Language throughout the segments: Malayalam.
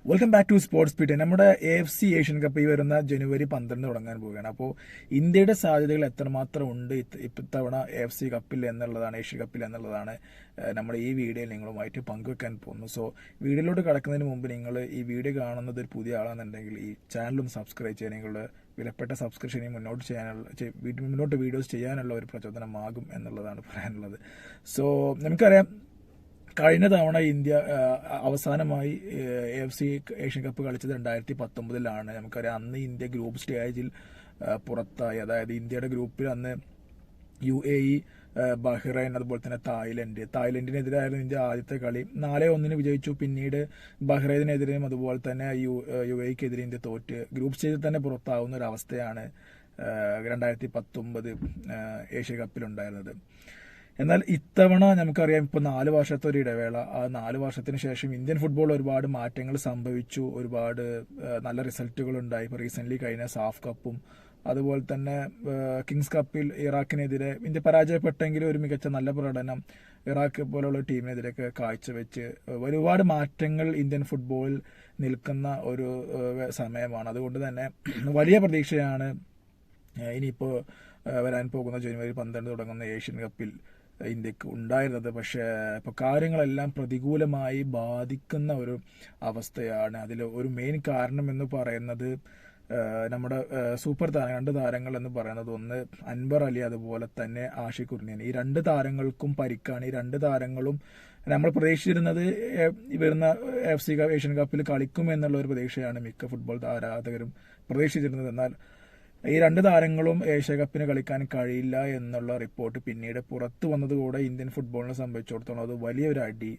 വെൽക്കം ബാക്ക് ടു സ്പോർട്സ് പീറ്റ്. നമ്മുടെ AFC ഏഷ്യൻ കപ്പ് ഈ വരുന്ന ജനുവരി 12 തുടങ്ങാൻ പോവുകയാണ്. അപ്പോൾ ഇന്ത്യയുടെ സാധ്യതകൾ എത്രമാത്രം ഉണ്ട് ഇത്തവണ AFC കപ്പിൽ എന്നുള്ളതാണ്, ഏഷ്യ കപ്പിൽ എന്നുള്ളതാണ് നമ്മുടെ ഈ വീഡിയോയിൽ നിങ്ങളുമായിട്ട് പങ്കുവെക്കാൻ പോകുന്നു. സോ വീഡിയോയിലോട്ട് കടക്കുന്നതിന് മുമ്പ് നിങ്ങൾ ഈ വീഡിയോ കാണുന്നത് ഒരു പുതിയ ആളാണെന്നുണ്ടെങ്കിൽ ഈ ചാനലും സബ്സ്ക്രൈബ് ചെയ്യാൻ, നിങ്ങളുടെ വിലപ്പെട്ട സബ്സ്ക്രിപ്ഷനെ മുന്നോട്ട് വീഡിയോസ് ചെയ്യാനുള്ള ഒരു പ്രചോദനമാകും എന്നുള്ളതാണ് പറയാനുള്ളത്. സോ നമുക്കറിയാം, കഴിഞ്ഞ തവണ ഇന്ത്യ അവസാനമായി AFC ഏഷ്യൻ കപ്പ് കളിച്ചത് 2019. നമുക്കറിയാം, അന്ന് ഇന്ത്യ ഗ്രൂപ്പ് സ്റ്റേജിൽ പുറത്തായി. അതായത് ഇന്ത്യയുടെ ഗ്രൂപ്പിൽ അന്ന് UAE, ബഹ്റൈൻ, അതുപോലെ തന്നെ തായ്ലൻഡിനെതിരായിരുന്നു ഇന്ത്യ ആദ്യത്തെ കളി. 4-1 വിജയിച്ചു. പിന്നീട് ബഹ്റൈനെതിരെയും അതുപോലെ തന്നെ UAEക്കെതിരെ ഇന്ത്യ തോറ്റ് ഗ്രൂപ്പ് സ്റ്റേജിൽ തന്നെ പുറത്താവുന്ന ഒരു അവസ്ഥയാണ് 2019 ഏഷ്യ കപ്പിലുണ്ടായിരുന്നത്. എന്നാൽ ഇത്തവണ നമുക്കറിയാം, ഇപ്പോൾ 4 വർഷത്തെ ഒരു ഇടവേള. ആ 4 വർഷത്തിന് ശേഷം ഇന്ത്യൻ ഫുട്ബോൾ ഒരുപാട് മാറ്റങ്ങൾ സംഭവിച്ചു, ഒരുപാട് നല്ല റിസൾട്ടുകൾ ഉണ്ടായി. ഇപ്പോൾ റീസെന്റ് കഴിഞ്ഞ സാഫ് കപ്പും അതുപോലെ തന്നെ കിങ്സ് കപ്പിൽ ഇറാഖിനെതിരെ ഇന്ത്യ പരാജയപ്പെട്ടെങ്കിലും ഒരു മികച്ച നല്ല പ്രകടനം ഇറാഖ് പോലുള്ള ടീമിനെതിരെയൊക്കെ കാഴ്ചവെച്ച് ഒരുപാട് മാറ്റങ്ങൾ ഇന്ത്യൻ ഫുട്ബോളിൽ നിൽക്കുന്ന ഒരു സമയമാണ്. അതുകൊണ്ട് തന്നെ വലിയ പ്രതീക്ഷയാണ് ഇനിയിപ്പോൾ വരാൻ പോകുന്ന ജനുവരി 12 തുടങ്ങുന്ന ഏഷ്യൻ കപ്പിൽ ഇന്ത്യക്ക് ഉണ്ടായിരുന്നത്. പക്ഷേ ഇപ്പോൾ കാര്യങ്ങളെല്ലാം പ്രതികൂലമായി ബാധിക്കുന്ന ഒരു അവസ്ഥയാണ്. അതിൽ ഒരു മെയിൻ കാരണം എന്ന് പറയുന്നത് നമ്മുടെ സൂപ്പർ താരം, 2 താരങ്ങൾ എന്ന് പറയുന്നത്, ഒന്ന് അൻവർ അലി, അതുപോലെ തന്നെ ആഷിഖ് ഉർണിയൻ. ഈ 2 താരങ്ങൾക്കും പരിക്കാണ്. ഈ 2 താരങ്ങളും നമ്മൾ പ്രതീക്ഷിച്ചിരുന്നത് വരുന്ന AFC ഏഷ്യൻ കപ്പിൽ കളിക്കും എന്നുള്ള ഒരു പ്രതീക്ഷയാണ് മിക്ക ഫുട്ബോൾ ആരാധകരും പ്രതീക്ഷിച്ചിരുന്നത്. എന്നാൽ ഈ 2 താരങ്ങളും ഏഷ്യ കപ്പിന് കളിക്കാൻ കഴിയില്ല എന്നുള്ള റിപ്പോർട്ട് പിന്നീട് പുറത്തു വന്നതുകൂടെ ഇന്ത്യൻ ഫുട്ബോളിനെ സംബന്ധിച്ചിടത്തോളം അത് വലിയൊരു അടി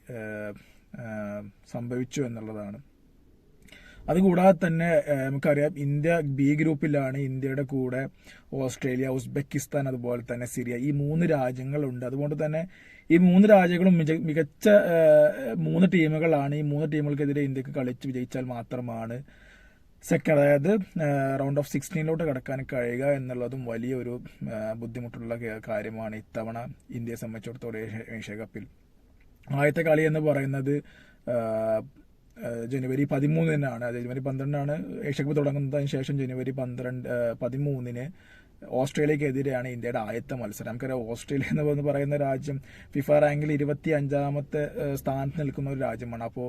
സംഭവിച്ചു എന്നുള്ളതാണ്. അതുകൂടാതെ തന്നെ നമുക്കറിയാം, ഇന്ത്യ B ഗ്രൂപ്പിലാണ്. ഇന്ത്യയുടെ കൂടെ ഓസ്ട്രേലിയ, ഉസ്ബെക്കിസ്ഥാൻ, അതുപോലെ തന്നെ സിറിയ, ഈ 3 രാജ്യങ്ങളുണ്ട്. അതുകൊണ്ട് തന്നെ ഈ 3 രാജ്യങ്ങളും മികച്ച 3 ടീമുകളാണ്. ഈ 3 ടീമുകൾക്കെതിരെ ഇന്ത്യക്ക് കളിച്ച് വിജയിച്ചാൽ മാത്രമാണ് അതായത് റൗണ്ട് ഓഫ് 16 കടക്കാൻ കഴിയുക എന്നുള്ളതും വലിയൊരു ബുദ്ധിമുട്ടുള്ള കാര്യമാണ് ഇത്തവണ ഇന്ത്യയെ സംബന്ധിച്ചിടത്തോളം ഏഷ്യ കപ്പിൽ. ആദ്യത്തെ കളി എന്ന് പറയുന്നത് ജനുവരി 13 ജനുവരി 12 ഏഷ്യ കപ്പ് തുടങ്ങുന്നതിന് ശേഷം ജനുവരി 13 ഓസ്ട്രേലിയക്കെതിരെയാണ് ഇന്ത്യയുടെ ആദ്യത്തെ മത്സരം. നമുക്കറിയാം, ഓസ്ട്രേലിയ എന്ന് പറയുന്ന രാജ്യം ഫിഫ റാങ്കിൽ 25ാമത്തെ സ്ഥാനത്ത് നിൽക്കുന്ന ഒരു രാജ്യമാണ്. അപ്പോൾ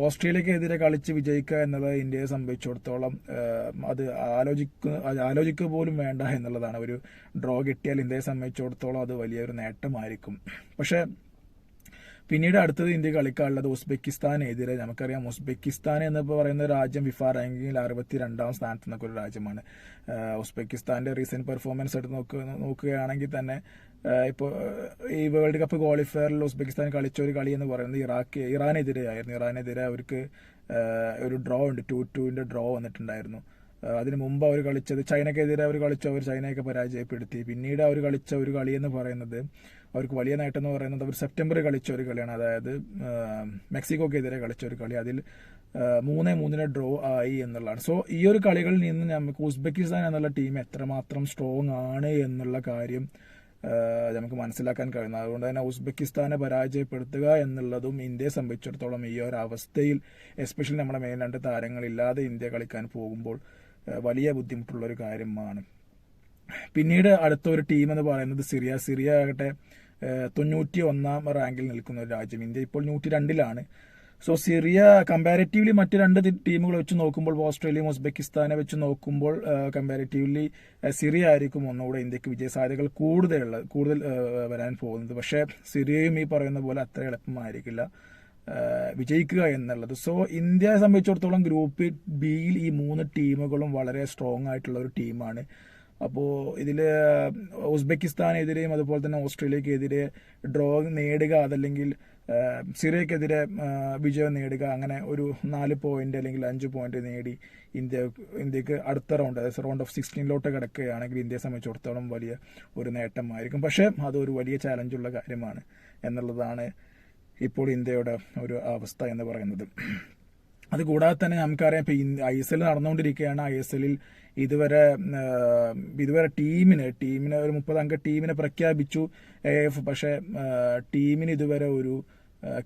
ഓസ്ട്രേലിയക്കെതിരെ കളിച്ച് വിജയിക്കുക എന്നത് ഇന്ത്യയെ സംബന്ധിച്ചിടത്തോളം അത് ആലോചിക്കുക പോലും വേണ്ട എന്നുള്ളതാണ്. ഒരു ഡ്രോ കിട്ടിയാൽ ഇന്ത്യയെ സംബന്ധിച്ചിടത്തോളം അത് വലിയൊരു നേട്ടമായിരിക്കും. പക്ഷേ പിന്നീട് അടുത്തത് ഇന്ത്യ കളിക്കാനുള്ളത് ഉസ്ബെക്കിസ്ഥാനെതിരെ. നമുക്കറിയാം, ഉസ്ബെക്കിസ്ഥാൻ എന്ന് പറയുന്ന രാജ്യം ഫിഫ റാങ്കിങ്ങിൽ 62ാം സ്ഥാനത്ത് നിൽക്കുന്ന ഒരു രാജ്യമാണ്. ഉസ്ബെക്കിസ്ഥാന്റെ റീസെന്റ് പെർഫോമൻസ് എടുത്ത് നോക്കുകയാണെങ്കിൽ തന്നെ ഇപ്പോൾ ഈ വേൾഡ് കപ്പ് ക്വാളിഫയറിൽ ഉസ്ബെക്കിസ്ഥാൻ കളിച്ച ഒരു കളി എന്ന് പറയുന്നത് ഇറാനെതിരെയായിരുന്നു. ഇറാനെതിരെ അവർക്ക് ഒരു ഡ്രോ ഉണ്ട്, 2-2 ഡ്രോ വന്നിട്ടുണ്ടായിരുന്നു. അതിനു മുമ്പ് അവർ കളിച്ചത് ചൈനക്കെതിരെ അവർ ചൈനയൊക്കെ പരാജയപ്പെടുത്തി. പിന്നീട് അവർ കളിച്ച ഒരു കളി എന്ന് പറയുന്നത്, അവർക്ക് വലിയ നേട്ടം എന്ന് പറയുന്നത്, അവർ സെപ്റ്റംബറിൽ കളിച്ച ഒരു കളിയാണ്. അതായത് മെക്സിക്കോക്കെതിരെ കളിച്ച ഒരു കളി. അതിൽ 3-3 ഡ്രോ ആയി എന്നുള്ളതാണ്. സോ ഈ ഒരു കളികളിൽ നിന്ന് നമുക്ക് ഉസ്ബെക്കിസ്ഥാൻ എന്നുള്ള ടീം എത്രമാത്രം സ്ട്രോങ് ആണ് എന്നുള്ള കാര്യം നമുക്ക് മനസ്സിലാക്കാൻ കഴിയുന്നത്. അതുകൊണ്ട് തന്നെ ഉസ്ബെക്കിസ്ഥാനെ പരാജയപ്പെടുത്തുക എന്നുള്ളതും ഇന്ത്യയെ സംബന്ധിച്ചിടത്തോളം ഈ ഒരു അവസ്ഥയിൽ, എസ്പെഷ്യലി നമ്മുടെ മെയിൻ 2 താരങ്ങളില്ലാതെ ഇന്ത്യ കളിക്കാൻ പോകുമ്പോൾ വലിയ ബുദ്ധിമുട്ടുള്ള ഒരു കാര്യമാണ്. പിന്നീട് അടുത്ത ഒരു ടീം എന്ന് പറയുന്നത് സിറിയ ആകട്ടെ 91ാം റാങ്കിൽ നിൽക്കുന്ന ഒരു രാജ്യം. ഇന്ത്യ ഇപ്പോൾ 102ലാണ്. സോ സിറിയ കമ്പാരിറ്റീവ്ലി മറ്റ് 2 ടീമുകൾ വെച്ച് നോക്കുമ്പോൾ, ഓസ്ട്രേലിയയും ഉസ്ബെക്കിസ്ഥാനെ വെച്ച് നോക്കുമ്പോൾ കമ്പാരിറ്റീവ്ലി സിറിയ ആയിരിക്കും ഒന്നുകൂടെ ഇന്ത്യക്ക് വിജയസാധ്യതകൾ കൂടുതൽ വരാൻ പോകുന്നത്. പക്ഷേ സിറിയയും ഈ പറയുന്ന പോലെ അത്ര എളുപ്പമായിരിക്കില്ല വിജയിക്കുക എന്നുള്ളത്. സോ ഇന്ത്യയെ സംബന്ധിച്ചിടത്തോളം ഗ്രൂപ്പ് ബിയിൽ ഈ 3 ടീമുകളും വളരെ സ്ട്രോങ് ആയിട്ടുള്ള ഒരു ടീമാണ്. അപ്പോൾ ഇതിൽ ഉസ്ബെക്കിസ്ഥാനെതിരെയും അതുപോലെ തന്നെ ഓസ്ട്രേലിയക്കെതിരെ ഡ്രോ നേടുക, അതല്ലെങ്കിൽ സിറിയക്കെതിരെ വിജയം നേടുക, അങ്ങനെ ഒരു 4 പോയിന്റ് അല്ലെങ്കിൽ 5 പോയിന്റ് നേടി ഇന്ത്യക്ക് അടുത്ത റൗണ്ട്, അതായത് റൗണ്ട് ഓഫ് 16 കിടക്കുകയാണെങ്കിൽ ഇന്ത്യയെ സംബന്ധിച്ചിടത്തോളം വലിയ ഒരു നേട്ടമായിരിക്കും. പക്ഷേ അതൊരു വലിയ ചാലഞ്ചുള്ള കാര്യമാണ് എന്നുള്ളതാണ് ഇപ്പോൾ ഇന്ത്യയുടെ ഒരു അവസ്ഥ എന്ന് പറയുന്നത്. അതുകൂടാതെ തന്നെ നമുക്കറിയാം, ഇപ്പോൾ ISL നടന്നുകൊണ്ടിരിക്കുകയാണ്. ISLൽ ഇതുവരെ ടീമിന് ഒരു 30 അംഗ ടീമിനെ പ്രഖ്യാപിച്ചു AF. പക്ഷേ ടീമിന് ഇതുവരെ ഒരു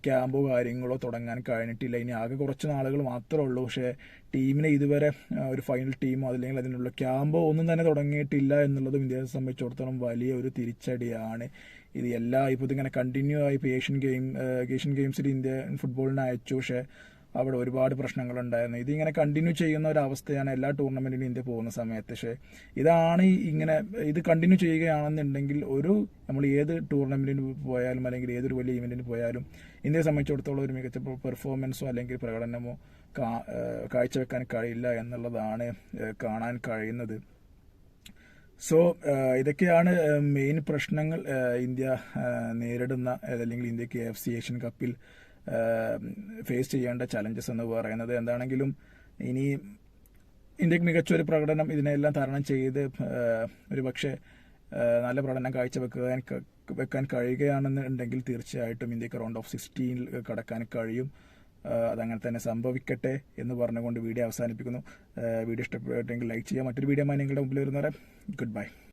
ക്യാമ്പോ കാര്യങ്ങളോ തുടങ്ങാൻ കഴിഞ്ഞിട്ടില്ല. ഇനി ആകെ കുറച്ച് നാളുകൾ മാത്രമേ ഉള്ളൂ. പക്ഷേ ടീമിനെ ഇതുവരെ ഒരു ഫൈനൽ ടീമോ അല്ലെങ്കിൽ അതിനുള്ള ക്യാമ്പോ ഒന്നും തന്നെ തുടങ്ങിയിട്ടില്ല എന്നുള്ളതും ഇന്ത്യയെ സംബന്ധിച്ചിടത്തോളം വലിയ ഒരു തിരിച്ചടിയാണ്. ഇത് ഇപ്പോൾ ഇതിങ്ങനെ കണ്ടിന്യൂ ആയി ഇപ്പോൾ ഏഷ്യൻ ഗെയിംസിൽ ഇന്ത്യ ഫുട്ബോളിനെ അയച്ചു. പക്ഷേ അവിടെ ഒരുപാട് പ്രശ്നങ്ങളുണ്ടായിരുന്നു. ഇതിങ്ങനെ കണ്ടിന്യൂ ചെയ്യുന്ന ഒരു അവസ്ഥയാണ് എല്ലാ ടൂർണമെന്റിനും ഇന്ത്യ പോകുന്ന സമയത്ത്. പക്ഷേ ഇത് കണ്ടിന്യൂ ചെയ്യുകയാണെന്നുണ്ടെങ്കിൽ നമ്മൾ ഏത് ടൂർണമെന്റിന് പോയാലും അല്ലെങ്കിൽ ഏതൊരു വലിയ ഇവന്റിന് പോയാലും ഇന്ത്യയെ സംബന്ധിച്ചിടത്തോളം ഒരു മികച്ച പെർഫോമൻസോ അല്ലെങ്കിൽ പ്രകടനമോ കാഴ്ചവെക്കാൻ കഴിയില്ല എന്നുള്ളതാണ് കാണാൻ കഴിയുന്നത്. സോ ഇതൊക്കെയാണ് മെയിൻ പ്രശ്നങ്ങൾ ഇന്ത്യ നേരിടുന്ന അല്ലെങ്കിൽ ഇന്ത്യക്ക് AFC ഏഷ്യൻ കപ്പിൽ ഫേസ് ചെയ്യേണ്ട ചലഞ്ചസ് എന്ന് പറയുന്നത്. എന്താണെങ്കിലും ഇനി ഇന്ത്യക്ക് മികച്ചൊരു പ്രകടനം ഇതിനെല്ലാം തരണം ചെയ്ത് ഒരു പക്ഷേ നല്ല പ്രകടനം കാഴ്ചവെക്കാൻ കഴിയുകയാണെന്നുണ്ടെങ്കിൽ തീർച്ചയായിട്ടും ഇന്ത്യക്ക് റൗണ്ട് ഓഫ് 16 കടക്കാൻ കഴിയും. അതങ്ങനെ തന്നെ സംഭവിക്കട്ടെ എന്ന് പറഞ്ഞുകൊണ്ട് വീഡിയോ അവസാനിപ്പിക്കുന്നു. വീഡിയോ ഇഷ്ടപ്പെട്ടെങ്കിൽ ലൈക്ക് ചെയ്യുക. മറ്റൊരു വീഡിയോ നിങ്ങളുടെ മുമ്പിൽ വരുന്നവരെ ഗുഡ് ബൈ.